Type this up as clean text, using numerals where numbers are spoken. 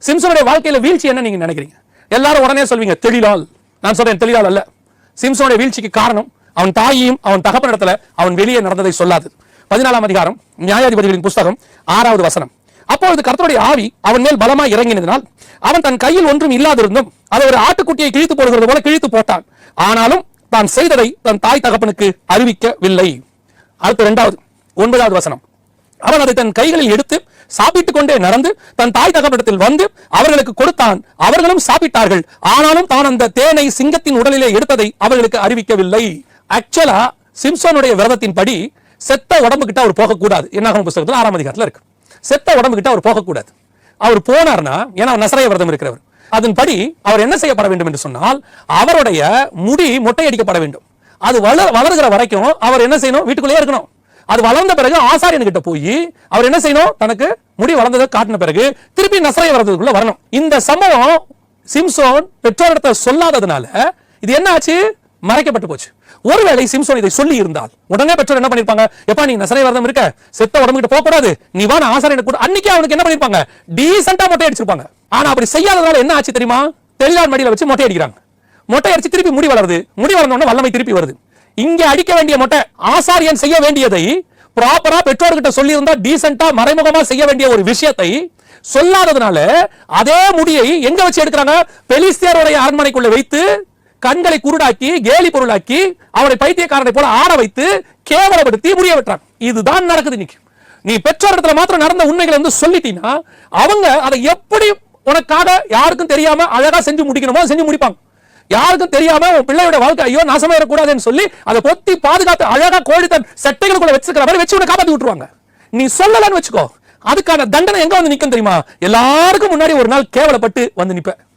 சிம்சனுடைய வாழ்க்கையில வீழ்ச்சி என்ன நீங்க நினைக்கிறீங்க? எல்லாரும் உடனே சொல்வீங்க தெளிலால். நான் சொல்றேன் தெளிலால் அல்ல. சிம்சனுடைய வீழ்ச்சிக்கு காரணம் அவன் தாயையும் அவன் தகப்பனிடத்துல அவன் வெளியே நடந்ததை சொல்லாது. 14ஆம் அதிகாரம் நியாயாதிபதிகளின் புஸ்தகம் 6வது வசனம். அப்பொழுது கர்த்தருடைய ஆவி அவன் மேல் பலமாய் இறங்கினதினால் அவன் தன் கையில் ஒன்றும் இல்லாதிருந்தும் அதை ஒரு ஆட்டுக்குட்டியை கிழித்து போடுகிறது போல கிழித்து போட்டான். ஆனாலும் தான் செய்ததை தன் தாய் தகப்பனுக்கு அறிவிக்கவில்லை. அடுத்து 9வது வசனம். அவன் அதை தன் கைகளில் எடுத்து சாப்பிட்டுக் கொண்டே நடந்து தன் தாய் தகப்பனிடத்தில் வந்து அவர்களுக்கு கொடுத்தான். அவர்களும் சாப்பிட்டார்கள். ஆனாலும் தான் அந்த தேனை சிங்கத்தின் உடலிலே எடுத்ததை அவர்களுக்கு அறிவிக்கவில்லை. ஆக்சுவலா சிம்சோனுடைய விரதத்தின் படி செத்த உடம்பு கிட்ட அவர் போகக்கூடாது. என்னாகும் புத்தகத்தில் 6ஆம் அதிகாரத்தில் இருக்கு. செத்த உடம்பு கிட்ட அவர் போகக்கூடாது. அவர் போனார்னா, ஏன்னா நசரேய விரதம் இருக்கிறவர், அதன்படி அவர் என்ன செய்யப்பட வேண்டும் என்று சொன்னால் அவருடைய முடி மொட்டையடிக்கப்பட வேண்டும். அது வளர்கிற வரைக்கும் அவர் என்ன செய்யணும்? வீட்டுக்குள்ளேயே இருக்கணும். அது வளர்ந்த பிறகு ஆசாரியன் கிட்ட போய் அவர் என்ன செய்யணும்? தனக்கு முடி வளர்ந்ததை காட்டின பிறகு திருப்பி நசரேய விரதத்துக்குள்ள வரணும். இந்த சம்பவம் சிம்சோன் பெற்றோரிடத்தை சொல்லாததுனால இது என்ன ஆச்சு? மறைக்கப்பட்டு போச்சு. ஒருவேளை சிம்சோன் இதை சொல்லி இருந்தால் உடனே பெற்றோர் என்ன பண்ணிருப்பாங்க? எப்பா நீ நசரேய விரதம் இருக்க, செத்த உடம்பு கிட்ட போக கூடாது, நீ வா ஆசாரியனை கூட. அன்னைக்கு அவனுக்கு என்ன பண்ணிருப்பாங்க? டீசென்ட்டா மொட்டை அடிச்சிருப்பாங்க. ஆனா அப்படி செய்யாததால என்ன ஆச்சு தெரியுமா? தெளிலான் மடியில வச்சு மொட்டை அடிக்கிறாங்க. மொட்டை அடிச்சு திருப்பி முடி வளருது. முடி வளர்ந்தோட வல்லமை திருப்பி வருது. இங்க அடிக்க வேண்டிய மொட்டை, ஆசாரியன் செய்ய வேண்டியதை ப்ராப்பரா பெற்றோர்கிட்ட சொல்லி இருந்தா டீசென்ட்டா மறைமுகமா செய்ய வேண்டிய ஒரு விஷயத்தை சொல்லாததுனால அதே முடியை எங்க வச்சு எடுக்கிறாங்க? பெலிஸ்தியருடைய அரண்மனைக்குள்ள வைத்து கண்களை குருடாக்கி கேலி பொருளாக்கி அவரை பைத்தியக்காரனை போல ஆட வைத்து கேவலப்படுத்தி முடிய வெட்டுறாங்க. இதுதான் நடக்குது இன்னைக்கு. நீ பெற்றோரிடத்துல மாத்திரம் நடந்த உண்மைகளை வந்து சொல்லிட்டீங்கன்னா அவங்க அதை எப்படி உனக்காக யாருக்கும் தெரியாம அழகா செஞ்சு முடிக்கணுமோ செஞ்சு முடிப்பாங்க. யாருக்கும் தெரியாம உன் பிள்ளையோட வாழ்க்கை ஐயோ நாசமாயிடக்கூடாதுன்னு சொல்லி அதை பொத்தி பாதுகாத்து அழகா கோழி தன் சட்டைகளுக்குள்ள வச்சுக்கிற மாதிரி வச்சு உன்னை காப்பாத்தி விட்டுருவாங்க. நீ சொல்லலன்னு வச்சுக்கோ, அதுக்கான தண்டனை எங்க வந்து நிக்கும் தெரியுமா? எல்லாருக்கும் முன்னாடி ஒரு நாள் கேவலப்பட்டு வந்து நிப்ப.